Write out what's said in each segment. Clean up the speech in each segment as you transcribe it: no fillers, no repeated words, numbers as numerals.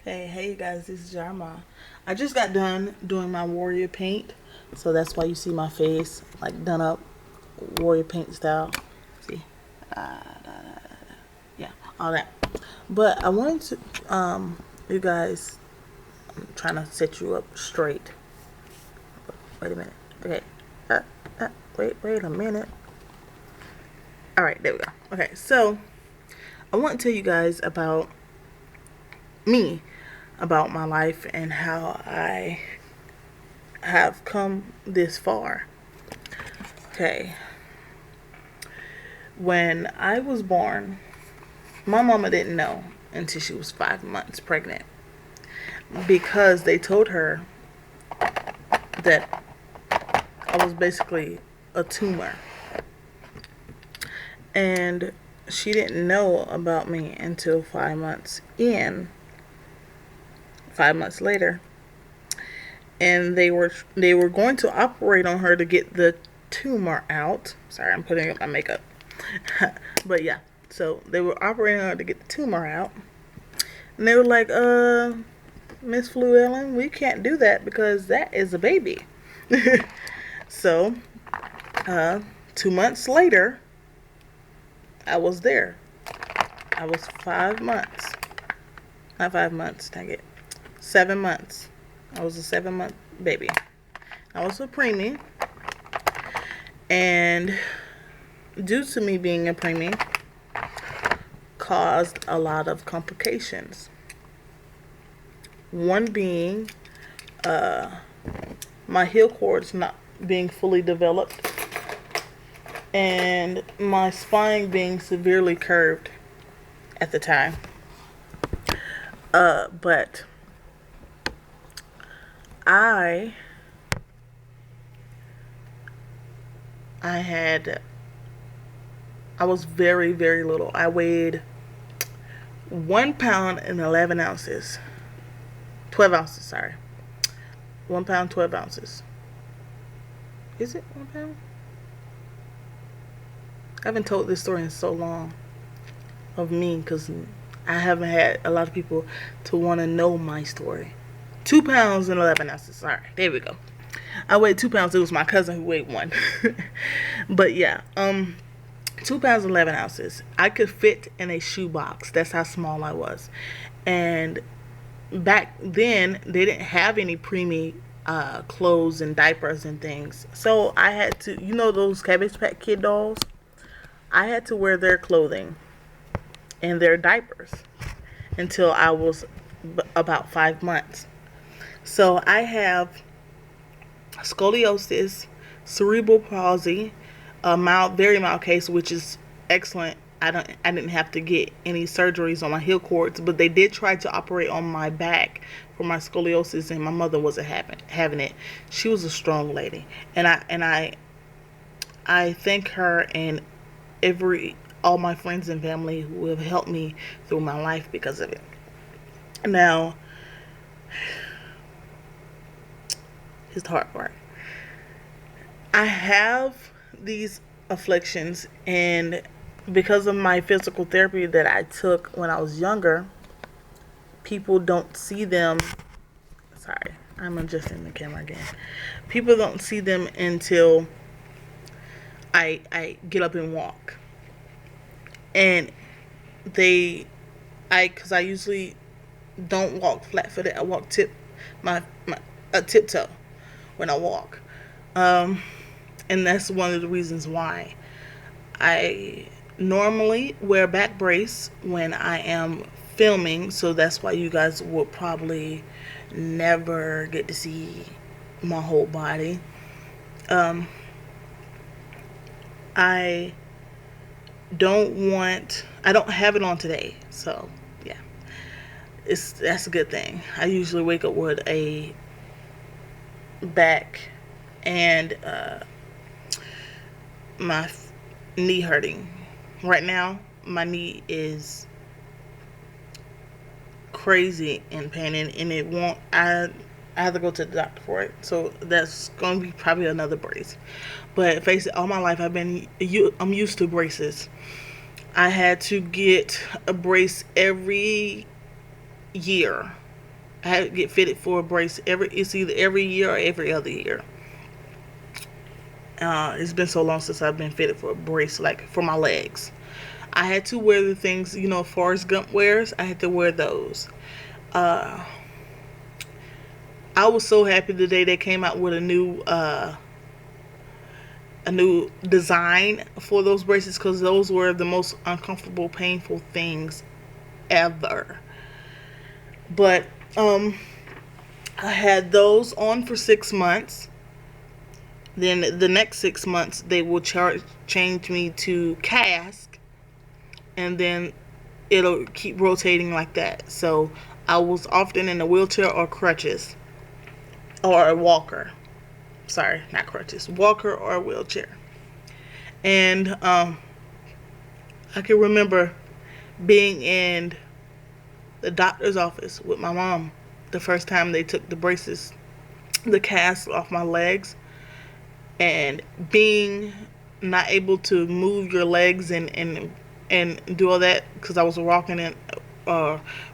Hey you guys, this is Jarma. I just got done doing my warrior paint, so that's why you see my face like done up warrior paint style. See, yeah, all that. But I wanted to, you guys, I'm trying to set you up straight. Wait a minute. Okay. Uh, wait a minute. All right, there we go. Okay, so I want to tell you guys about me, about my life and how I have come this far. Okay. When I was born, my mama didn't know until she was 5 months pregnant because they told her that I was basically a tumor. And she didn't know about me until 5 months in. 5 months later, and they were going to operate on her to get the tumor out. Sorry, I'm putting up my makeup. But yeah, so they were operating on her to get the tumor out, and they were like, Miss Flu Ellen, we can't do that because that is a baby. So, 2 months later, I was there. I was 5 months. Not 5 months, dang it. 7 months. I was a 7-month baby. I was a preemie. And due to me being a preemie, caused a lot of complications. One being my heel cords not being fully developed and my spine being severely curved at the time. But I was very, very little. I weighed 1 pound and 11 ounces. 12 ounces, sorry. 1 pound, 12 ounces. Is it 1 pound? I haven't told this story in so long of me because I haven't had a lot of people to want to know my story. 2 pounds and 11 ounces. Sorry, there we go. I weighed 2 pounds. It was my cousin who weighed one. But yeah, 2 pounds and 11 ounces. I could fit in a shoebox. That's how small I was. And back then, they didn't have any preemie clothes and diapers and things. So I had to, those Cabbage Patch Kid dolls? I had to wear their clothing and their diapers until I was about 5 months. So I have scoliosis, cerebral palsy, a mild, very mild case, which is excellent. I didn't have to get any surgeries on my heel cords, but they did try to operate on my back for my scoliosis, and my mother wasn't having it. She was a strong lady, and I thank her and all my friends and family who have helped me through my life because of it. Now, here's the hard part. I have these afflictions, and because of my physical therapy that I took when I was younger, people don't see them. Sorry, I'm adjusting the camera again. People don't see them until I get up and walk. And because I usually don't walk flat-footed. I walk tiptoe when I walk. And that's one of the reasons why I normally wear a back brace when I am filming. So that's why you guys will probably never get to see my whole body. I don't have it on today, so yeah, that's a good thing. I usually wake up with a back and my knee hurting. Right now, my knee is crazy in pain, and it won't. I have to go to the doctor for it, so that's going to be probably another brace. But face it, all my life I'm used to braces. I had to get a brace every year I had to get fitted for a brace it's either every year or every other year. It's been so long since I've been fitted for a brace, like for my legs. I had to wear the things, Forrest Gump wears. I had to wear those. Uh, I was so happy the day they came out with a new design for those braces, because those were the most uncomfortable, painful things ever. But I had those on for 6 months. Then the next 6 months they will change me to cast, and then it'll keep rotating like that. So I was often in a wheelchair or crutches or a walker. Sorry, not crutches, walker or a wheelchair. And I can remember being in the doctor's office with my mom the first time they took the cast off my legs, and being not able to move your legs and do all that because I was walking in,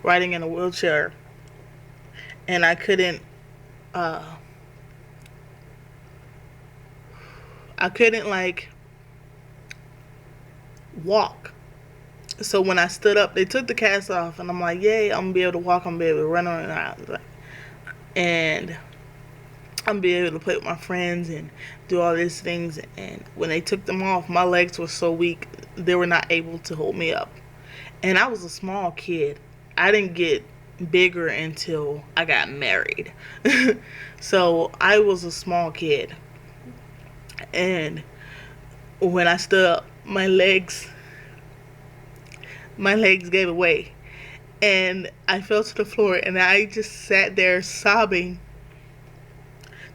riding in a wheelchair, and uh, I couldn't like walk. So when I stood up, they took the cast off, and I'm like, yay, I'm gonna be able to walk, I'm gonna be able to run around, and I'm gonna be able to play with my friends and do all these things. And when they took them off, my legs were so weak, they were not able to hold me up. And I was a small kid. I didn't get bigger until I got married. So I was a small kid. And when I stood up, my legs gave away, and I fell to the floor, and I just sat there sobbing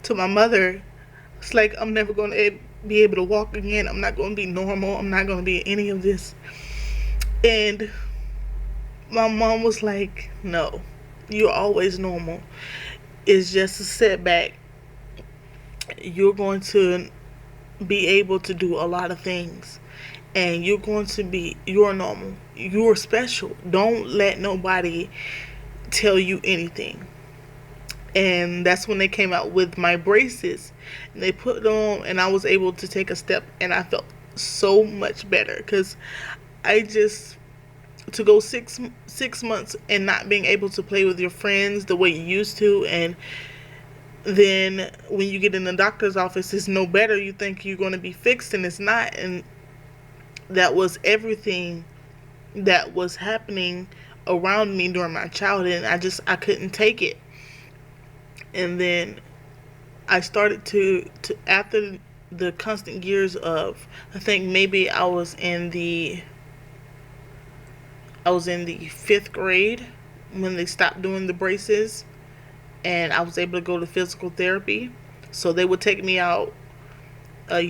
to my mother. It's like, I'm never going to be able to walk again. I'm not going to be normal. I'm not going to be any of this. And my mom was like, no, you're always normal. It's just a setback. You're going to be able to do a lot of things, and you're normal. You're special. Don't let nobody tell you anything. And that's when they came out with my braces, and they put them on, and I was able to take a step, and I felt so much better, because I just, to go six months and not being able to play with your friends the way you used to, and then when you get in the doctor's office, it's no better. You think you're going to be fixed, and it's not. And that was everything that was happening around me during my childhood, and I couldn't take it. And then I started to after the constant years of, I think maybe I was in the 5th grade when they stopped doing the braces, and I was able to go to physical therapy. So they would take me out, they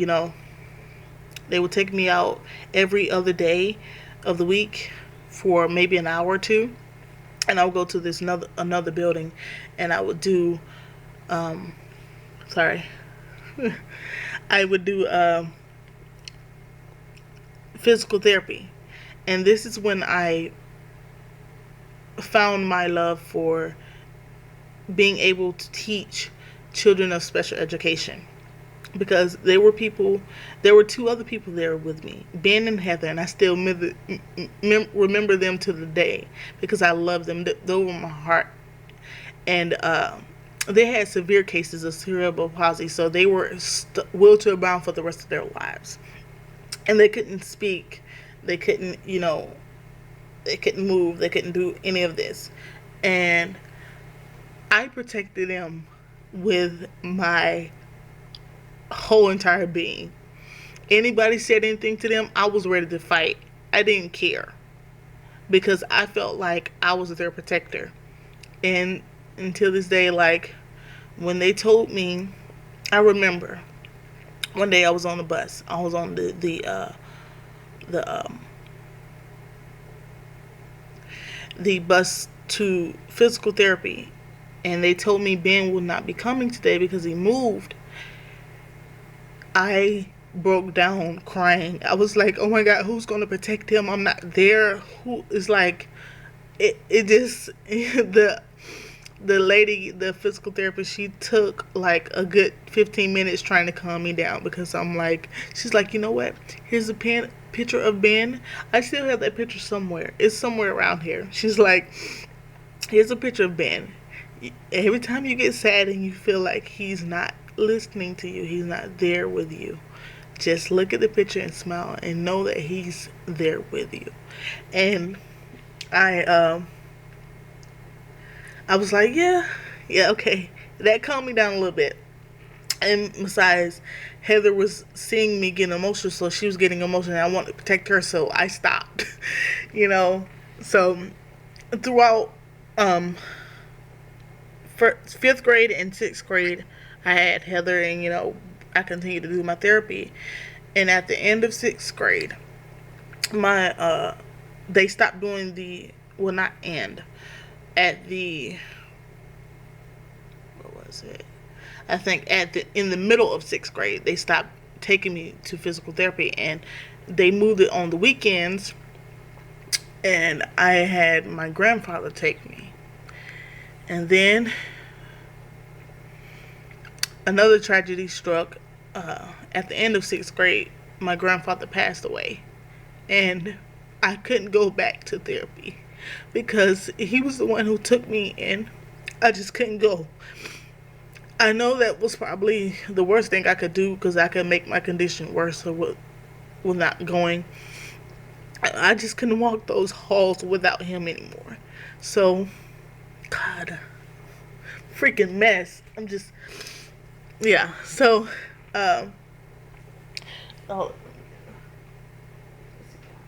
would take me out every other day of the week for maybe an hour or two, and I would go to this another building, and I would do, sorry, I would do physical therapy. And this is when I found my love for being able to teach children of special education, because there were 2 other people there with me, Ben and Heather, and I still remember them to the day, because I love them. They were my heart. And they had severe cases of cerebral palsy, so they were wheelchair bound for the rest of their lives, and they couldn't speak, they couldn't they couldn't move, they couldn't do any of this. And I protected them with my whole entire being. Anybody said anything to them, I was ready to fight. I didn't care, because I felt like I was their protector. And until this day, like, when they told me, I remember one day I was on the bus. I was on the bus to physical therapy, and they told me Ben would not be coming today because he moved. I broke down crying. I was like, oh my God, who's going to protect him? I'm not there. Who is, like, it just, the lady, the physical therapist, she took like a good 15 minutes trying to calm me down because I'm like, she's like, you know what? Here's a picture of Ben. I still have that picture somewhere. It's somewhere around here. She's like, here's a picture of Ben. Every time you get sad and you feel like he's not listening to you, he's not there with you, just look at the picture and smile and know that he's there with you. And I I was like, yeah, yeah, okay. That calmed me down a little bit. And besides, Heather was seeing me getting emotional, so she was getting emotional, and I wanted to protect her, so I stopped. you know, so throughout fifth grade and sixth grade, I had Heather, and I continued to do my therapy. And at the end of sixth grade, my they stopped doing the well, not end at the what was it? I think in the middle of sixth grade, they stopped taking me to physical therapy, and they moved it on the weekends. And I had my grandfather take me, and then another tragedy struck. At the end of sixth grade, my grandfather passed away, and I couldn't go back to therapy because he was the one who took me, and I just couldn't go. I know that was probably the worst thing I could do because I could make my condition worse with not going. I just couldn't walk those halls without him anymore. So, God, freaking mess. I'm just, yeah. So, oh,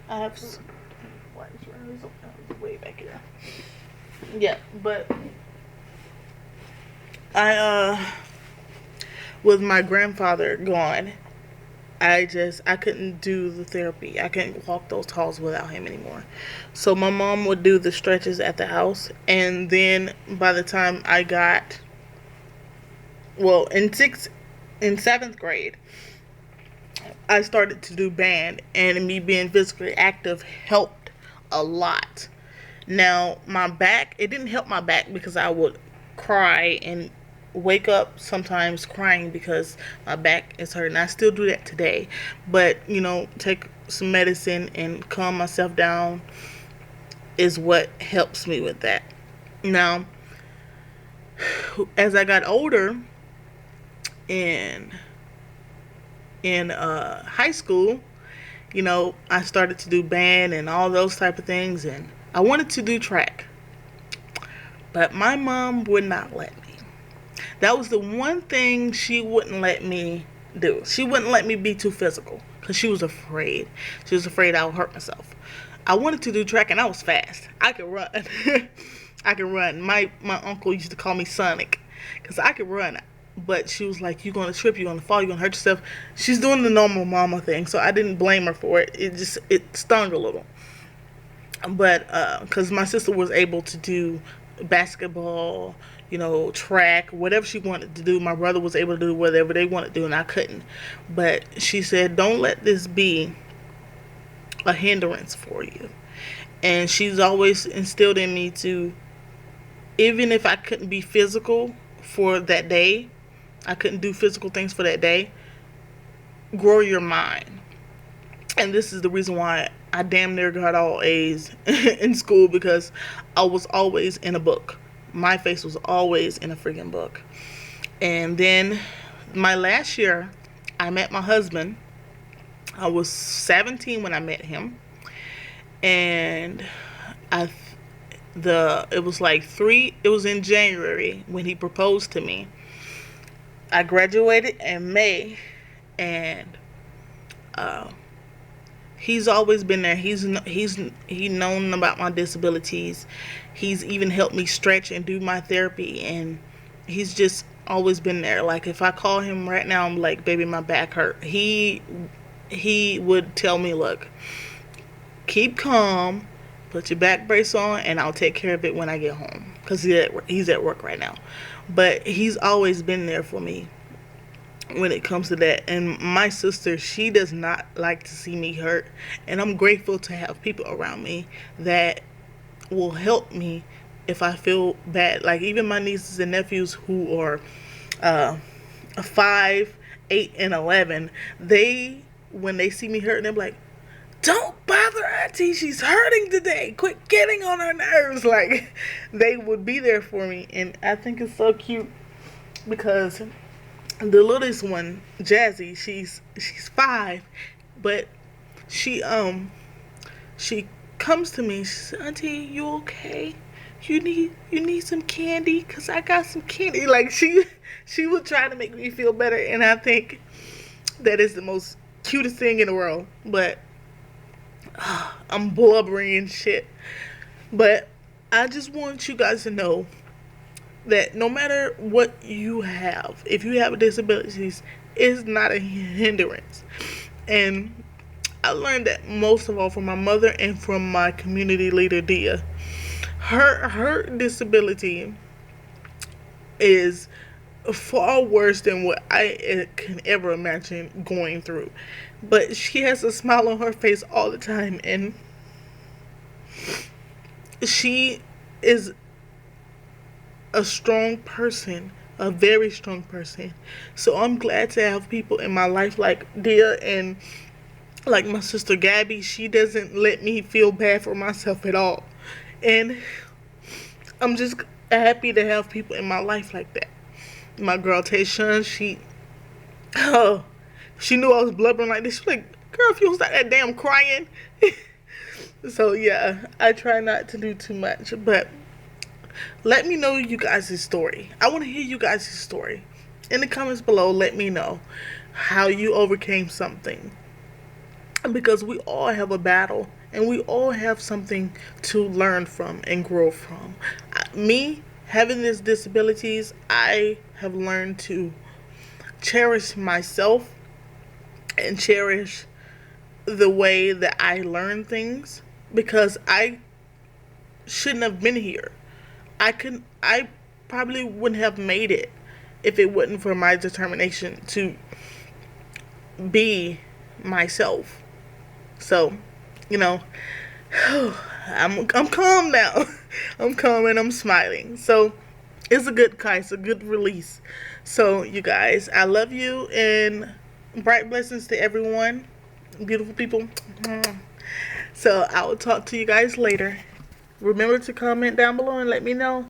I have way back here. Yeah, but with my grandfather gone, I couldn't do the therapy. I couldn't walk those halls without him anymore. So my mom would do the stretches at the house, and then by the time I got, well, in seventh grade, I started to do band, and me being physically active helped a lot. Now, my back, it didn't help my back because I would cry and wake up sometimes crying because my back is hurting. I still do that today. But, take some medicine and calm myself down is what helps me with that. Now, as I got older in high school, I started to do band and all those type of things, and I wanted to do track, but my mom would not let me. That was the one thing she wouldn't let me do. She wouldn't let me be too physical because she was afraid. She was afraid I would hurt myself. I wanted to do track, and I was fast. I could run. I could run. My uncle used to call me Sonic because I could run. But she was like, you're going to trip, you're going to fall, you're going to hurt yourself. She's doing the normal mama thing, so I didn't blame her for it. It stung a little. But because my sister was able to do basketball, track, whatever she wanted to do. My brother was able to do whatever they wanted to do, and I couldn't. But she said, don't let this be a hindrance for you. And she's always instilled in me to, even if I couldn't be physical for that day, I couldn't do physical things for that day, grow your mind. And this is the reason why I damn near got all A's in school, because I was always in a book. My face was always in a freaking book. And then my last year, I met my husband. I was 17 when I met him. And it was in January when he proposed to me. I graduated in May, and he's always been there. He's known about my disabilities. He's even helped me stretch and do my therapy, and he's just always been there. Like, if I call him right now, I'm like, baby, my back hurt. He would tell me, look, keep calm, put your back brace on, and I'll take care of it when I get home, because he's at work right now. But he's always been there for me when it comes to that. And my sister, she does not like to see me hurt, and I'm grateful to have people around me that will help me if I feel bad. Like even my nieces and nephews who are 5, 8, and 11, they when they see me hurting, they're like, "Don't bother Auntie, she's hurting today. Quit getting on her nerves." Like they would be there for me, and I think it's so cute because the littlest one, Jazzy, she's 5, but she she comes to me. She says, "Auntie, you okay? You need some candy? Cause I got some candy." Like she would try to make me feel better, and I think that is the most cutest thing in the world. But I'm blubbering and shit. But I just want you guys to know that no matter what you have, if you have disabilities, it's not a hindrance. And I learned that most of all from my mother and from my community leader, Dia. Her disability is far worse than what I can ever imagine going through. But she has a smile on her face all the time, and she is a strong person, a very strong person. So I'm glad to have people in my life like Dia and like my sister Gabby. She doesn't let me feel bad for myself at all. And I'm just happy to have people in my life like that. My girl Tayshawn, oh, she knew I was blubbering like this. She was like, "Girl, if you don't stop that damn crying." So yeah, I try not to do too much, but let me know you guys' story. I want to hear you guys' story. In the comments below, let me know how you overcame something. Because we all have a battle and we all have something to learn from and grow from. Me, having these disabilities, I have learned to cherish myself and cherish the way that I learn things because I shouldn't have been here. I probably wouldn't have made it if it wasn't for my determination to be myself. So, you know, I'm calm now. I'm calm and I'm smiling. So it's a good kind, it's a good release. So you guys, I love you and bright blessings to everyone. Beautiful people. So I will talk to you guys later. Remember to comment down below and let me know